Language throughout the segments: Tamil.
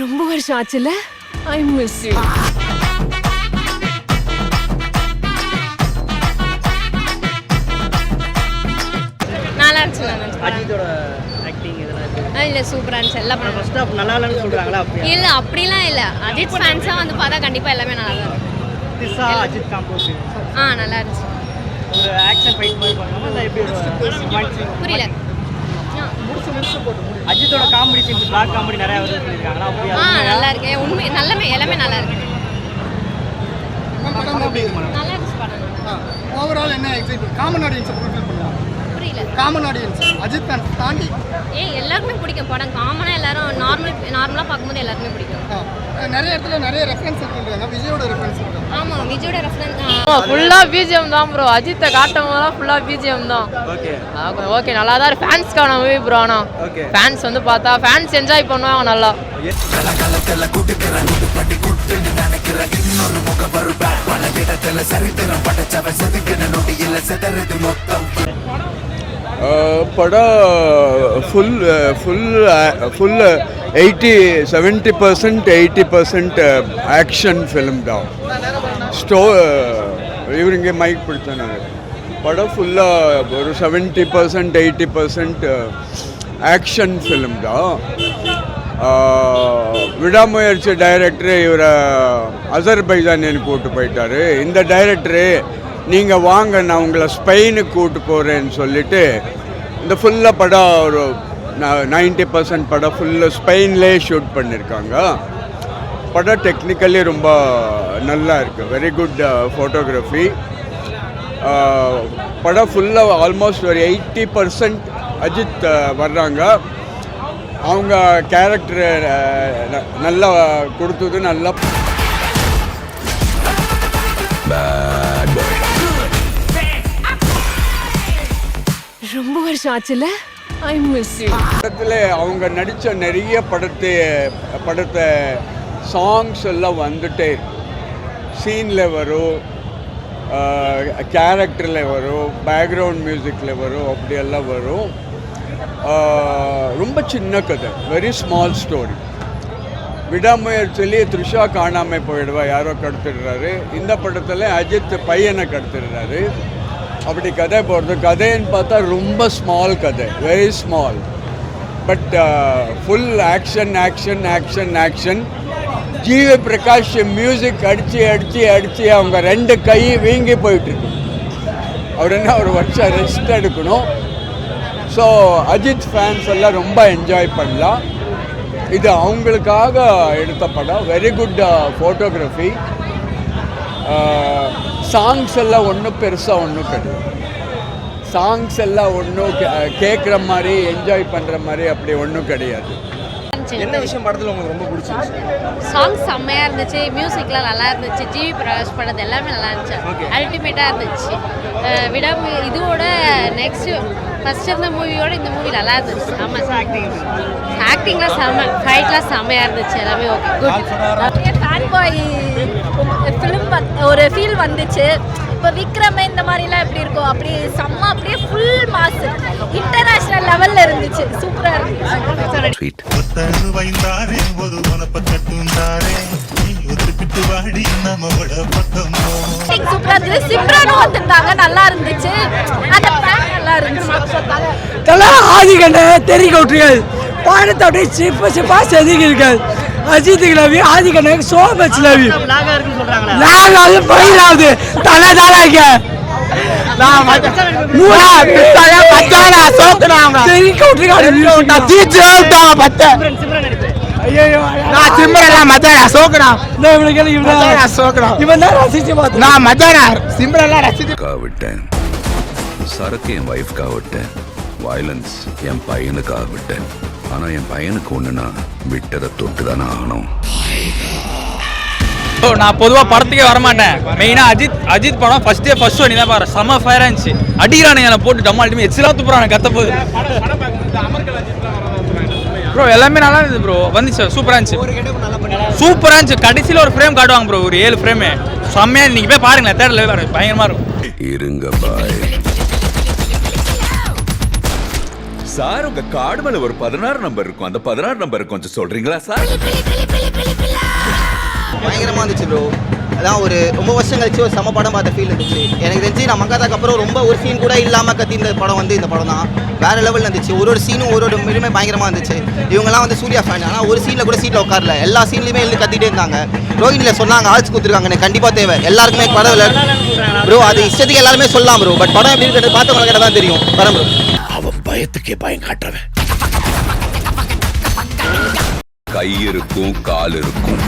ரொம்ப வருஷம் ஆச்சுல. I miss you. நல்லா இருந்துச்சு. அஜித்தோட ஆக்டிங் இதெல்லாம் இல்ல சூப்பரா இருந்துச்சு. எல்லாம் பண்ண ஃபர்ஸ்ட் ஹாஃப் நல்லா இல்லைன்னு சொல்றாங்களா? அப்படியே இல்ல அப்படிலாம் இல்ல. அஜித் ஃபேன்ஸா வந்து பார்த்தா கண்டிப்பா எல்லாமே நல்லா தான் இருக்கும். திஷா அஜித் காம்போஸ் நல்லா இருந்துச்சு. ஒரு ஆக்ஷன் ஃபைட் மாதிரி பண்ணாம இல்ல எப்படி ஒரு புரியல. அஜித்தோட காமெடி சீன்ஸ் பிளாக் காமெடி நிறைய வருது சொல்லிருக்காங்களா? அப்படியே நல்லா இருக்கு. உண்மை நல்லமே எல்லாமே நல்லா இருக்கு. நல்லா இருந்துச்சு படம். ஓவரால் என்ன எக்ஸைட் காமன் ஆடியன்ஸ் ஃபுல்ஃபில் பண்ணலாம். புரியல. காமன் ஆடியன்ஸ் அஜித் ஃபேன்ஸ் தாண்டி எல்லாருக்குமே பிடிக்கும் படம். காமனா எல்லாரும் நார்மலா பார்க்கும்போது எல்லாருக்குமே பிடிக்கும். நிறைய இடத்துல நிறைய ரெஃபரன்ஸ் இருக்குன்றாங்க. விஜயோட ரெஃபரன்ஸ் இருக்கு. ஆமா விஜயோட ரெஃபரன்ஸ் ஃபுல்லா பிஜிஎம் தான் ப்ரோ. அஜித்தை காட்டும் போதெல்லாம் ஃபுல்லா பிஜிஎம் தான். ஓகே ஓகே நல்லா தான் இருக்கு. ஃபேன்ஸ்க்கான மூவி ப்ரோ. ஆனா ஃபேன்ஸ் வந்து பார்த்தா ஃபேன்ஸ் என்ஜாய் பண்ணுவாங்க நல்லா. படம் ஃபுல் 70% ஆக்ஷன் ஃபிலிம் தான். இவருங்க மைக் பிடிச்சனாரு. படம் ஃபுல்லாக ஒரு 70% 80% ஆக்ஷன் ஃபிலிம் தான். விடாமுயற்சி டைரக்டரு இவரை அசர்பைஜானியன் கூப்பிட்டு போயிட்டார். இந்த டைரக்டரு நீங்கள் வாங்க நான் உங்களை ஸ்பெயினுக்கு கூப்பிட்டு போகிறேன்னு சொல்லிவிட்டு இந்த ஃபுல்லாக படம் ஒரு 90% படம் ஃபுல்லாக ஸ்பெயின்லேயே ஷூட் பண்ணியிருக்காங்க. படம் டெக்னிக்கலி ரொம்ப நல்லா இருக்குது. Very good photography. படம் ஃபுல்லாக ஆல்மோஸ்ட் ஒரு 80% அஜித் வர்றாங்க. அவங்க கேரக்டரு நல்லா கொடுத்தது நல்லா. ரொம்ப வருஷம் ஆச்சுல. I miss you. படத்தில் அவங்க நடித்த நிறைய படத்தை சாங்ஸ் எல்லாம் வந்துட்டே சீனில் வரும், கேரக்டரில் வரும், பேக்ரவுண்ட் மியூசிக்கில் வரும், அப்படியெல்லாம் வரும். ரொம்ப சின்ன கதை, வெரி ஸ்மால் ஸ்டோரி. விடாமுயற்சியிலே த்ரிஷா காணாமல் போயிடுவா, யாரோ கடத்திடுறாரு. இந்த படத்தில் அஜித் பையனை கடத்திடுறாரு. அப்படி கதை போகிறது. கதைன்னு பார்த்தா ரொம்ப ஸ்மால் கதை, very small. But full action action action action. GV Prakash music அடித்து அவங்க 2 கை வீங்கி போயிட்டுருக்கு. அவர் என்ன ஒரு வருஷம் ரெஸ்ட் எடுக்கணும். ஸோ அஜித் ஃபேன்ஸ் எல்லாம் ரொம்ப என்ஜாய் பண்ணலாம். இது அவங்களுக்காக எடுத்த படம். Very good photography. சாங்ஸ் எல்லாம் ஒன்றும் பெருசாக ஒன்றும் கிடையாது. சாங்ஸ் எல்லாம் ஒன்றும் கேட்குற மாதிரி என்ஜாய் பண்ணுற மாதிரி அப்படி ஒன்றும் கிடையாது. என்ன விஷயம் படத்தில் உங்களுக்கு ரொம்ப பிடிச்சிருச்சு? சாங்ஸ் செம்மையா இருந்துச்சு. மியூசிக்லாம் நல்லா இருந்துச்சு. ஜிவி பிரகாஷ் படத்து எல்லாமே நல்லா இருந்துச்சு. அல்டிமேட்டாக இருந்துச்சு. இதோட நெக்ஸ்ட் ஃபர்ஸ்ட் இருந்த மூவியோட இந்த மூவி நல்லா இருந்துச்சு. ஆமாம் ஆக்டிங்லாம் செம்ம, ஃபைட்லாம் செம்மையாக இருந்துச்சு. எல்லாமே okay good. Fan boy film ஒரு ஃபீல் வந்துச்சு. இப்போ விக்ரம் இந்த மாதிரிலாம் எப்படி இருக்கும் அப்படி செம்ம, அப்படியே ஃபுல் மாஸ் இன்டர்நேஷனல் லெவலில் இருந்துச்சு. சூப்பராக இருந்துச்சு. சூப்பராக இருந்துச்சு. சிம்ரனும் வந்துருந்தாங்க, நல்லா இருந்துச்சு. அந்த பிளான் நல்லா இருந்துச்சு. ஆதிகண்ட தெரிய விட்டுருக்காது. பாடத்தை அப்படியே சிப்பா செதுக்கி இருக்காது. அஜித்துக்கு லவி, ஆதிகண்ணுக்கு சோ மச் லவி. நாங்க பயிராது தலை தாளாங்க சரக்கு என் வைஃப்காக விட்டேன், வயலன்ஸ் என் பையனுக்காக விட்டேன். ஆனா என் பையனுக்கு ஒண்ணுனா விட்டதை தொட்டுதானே ஆகணும். நான் பொதுவாக படத்துக்கே வரமாட்டேன். மெயினாக அஜித் படம் ஃபர்ஸ்ட் ஷோ நீ தான் பாரு. செம்ம ஃபயராக இருந்துச்சு. அடிக்கிறானுங்க என்னை போட்டு டம்மால் எச்சிலா துப்புறாங்க கத்த போது. ப்ரோ எல்லாமே நல்லா இருந்தது ப்ரோ. வந்துச்சு சூப்பராக இருந்துச்சு. கடைசியில் ஒரு ஃப்ரேம் காட்டுவாங்க ப்ரோ, ஒரு 7 ஃப்ரேமு செம்மையாக. நீங்கள் போய் பாருங்களேன், தேட்டரில் பயங்கரமாக இருக்கும். இருங்க பாய் சார், உங்க கார்டு மேல ஒரு 16 நம்பர் இருக்கும். அந்த 16 நம்பர் கொஞ்சம் சொல்றீங்களா சார்? பயங்கரமாக இருந்துச்சு ப்ரோ. அதான் ஒரு ரொம்ப வருஷம் கழிச்சு ஒரு சம படம் பார்த்த ஃபீல் இருந்துச்சு. எனக்கு தெரிஞ்சு நான் மங்காதாக்கு அப்புறம் ரொம்ப ஒரு சீன் கூட இல்லாமல் கத்தி இந்த படம் வந்து இந்த படம் தான் வேறு லெவலில் இருந்துச்சு. ஒரு சீனும் ஒரு மீனுமே பயங்கரமாக இருந்துச்சு. இவங்கெல்லாம் வந்து சூர்யா ஃபேன். ஆனால் ஒரு சீனில் கூட சீட்டில் உட்காரல, எல்லா சீன்லையுமே எழுந்து கத்திட்டே இருந்தாங்க. ரோஹினியில் சொன்னாங்க ஆட்சி கொடுத்துருக்காங்க, எனக்கு கண்டிப்பாக தேவை எல்லாருக்குமே படம் இல்லை ப்ரோ. அது இஷ்டத்துக்கு எல்லாருமே சொல்லலாம் ப்ரோ. பட் படம் எப்படி இருக்கிறது பார்த்தவங்களுக்கு தான் தெரியும். படம் ப்ரோ அவன் பயத்துக்கே பயம் காட்டுறவன். கை இருக்கும், கால் இருக்கும்,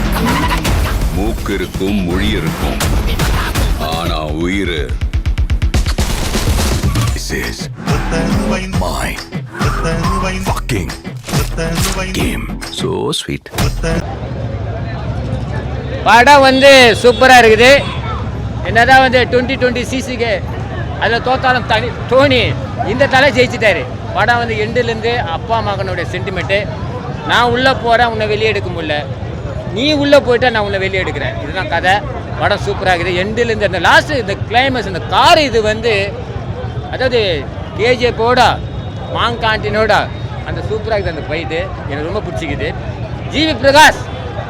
மூக்கு இருக்கும், மொழி இருக்கும், ஆனா உயிர் so sweet. படம் வந்து சூப்பராக இருக்குது. என்னதான் வந்து 2020 சிசிக்கு அதில் தோத்தாலும் தோனி இந்த தலை ஜெயிச்சிட்டாரு. படம் வந்து எண்டுலேருந்து அப்பா மகனுடைய சென்டிமெண்ட்டு. நான் உள்ளே போகிறேன், உன்னை வெளியே எடுக்க முடியல, நீ உள்ளே போயிட்டா நான் உன்னை வெளியே எடுக்கிறேன். இதுதான் கதை. படம் சூப்பராக இருக்குது. எண்டுலேருந்து அந்த லாஸ்ட்டு இந்த கிளைமேக்ஸ், இந்த கார் இது வந்து அதாவது கேஜிஎஃபோட மாங்காண்டினோட அந்த சூப்பராக இருக்குது. அந்த ஃபைட்டு எனக்கு ரொம்ப பிடிச்சிக்குது. ஜிவி பிரகாஷ்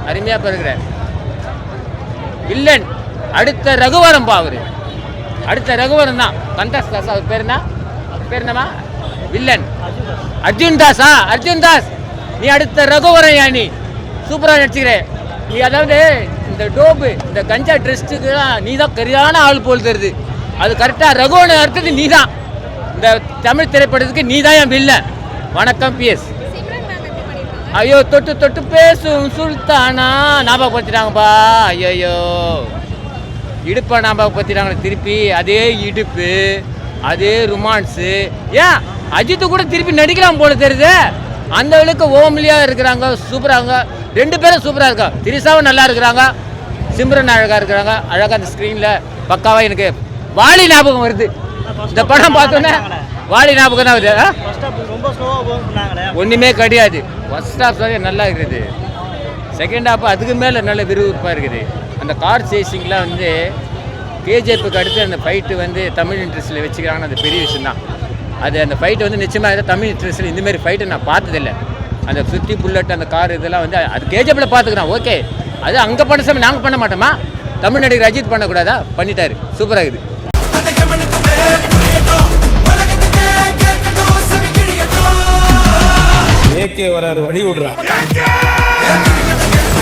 அருமையாக பிறகுறார். வில்லன் அடுத்த ரகுவரம் பாவரு, அடுத்த ரகுவரம் தான். கண்டாஸ் தாஸ் அவர் பேர் என்னமா வில்லன்? அர்ஜுன் தாஸா? அர்ஜுன் தாஸ் நீ அடுத்த ரகுவரம் யானி சூப்பராக நடிச்சுக்கிறேன் நீ. அதாவது இந்த டோப்பு இந்த கஞ்சா ட்ரெஸ்ட்டுக்குலாம் நீ தான் சரியான ஆள் போல் தருது. அது கரெக்டாக ரகுவனை அடுத்தது நீ தான். இந்த தமிழ் திரைப்படத்துக்கு நீ தான் என் வில்லன். வணக்கம் பிஎஸ். ஐயோ தொட்டு தொட்டு பேசும் சுல்தானா ஞாபகப்படுத்திட்டாங்கப்பா. ஐயோ இடுப்பை ஞாபகப்படுத்திட்டாங்க திருப்பி. அதே இடுப்பு, அதே ரொமான்ஸு. ஏன் அஜித்து கூட திருப்பி நடிக்கலாம் போல தெரியுது. அந்த அளவுக்கு ஓம்லியாக இருக்கிறாங்க, சூப்பராக. ரெண்டு பேரும் சூப்பராக இருக்கா. திரிசாவும் நல்லா இருக்கிறாங்க, சிம்ரன் அழகாக இருக்கிறாங்க. அழகாக அந்த ஸ்க்ரீனில் பக்காவாக. எனக்கு வாலி ஞாபகம் வருது. இந்த படம் பார்த்தோன்னே வாலி ஞாபகம் தான் வருது. ஒன்றுமே கிடையாது. ஃபர்ஸ்ட் ஹாஃப் நல்லா இருக்குது. செகண்ட் ஹாஃப் அதுக்கு மேலே நல்ல விறுவிறுப்பாக இருக்குது. அந்த கார் சேசிங்லாம் வந்து கேஜிஎஃப்க்கு அடுத்து அந்த ஃபைட்டு வந்து தமிழ் இண்டஸ்ட்ரியில் வச்சுக்கிறாங்கன்னு அது பெரிய விஷயம் தான். அது அந்த ஃபைட்டு வந்து நிச்சயமாக தமிழ் இண்டஸ்ட்ரியில் இந்தமாரி ஃபைட்டை நான் பார்த்ததில்லை. அந்த சுற்றி புல்லட் அந்த கார் இதெல்லாம் வந்து அது கேஜிஎஃப்பில் பார்த்துக்கிறோம். ஓகே, அது அங்கே பண்ண சமயம் நாங்கள் பண்ண மாட்டோமா? தமிழ் நடிகர் அஜித் பண்ணக்கூடாதா? பண்ணிட்டாரு. சூப்பராக இருக்குது. ஏகே வராரு, வழி விடுறான்.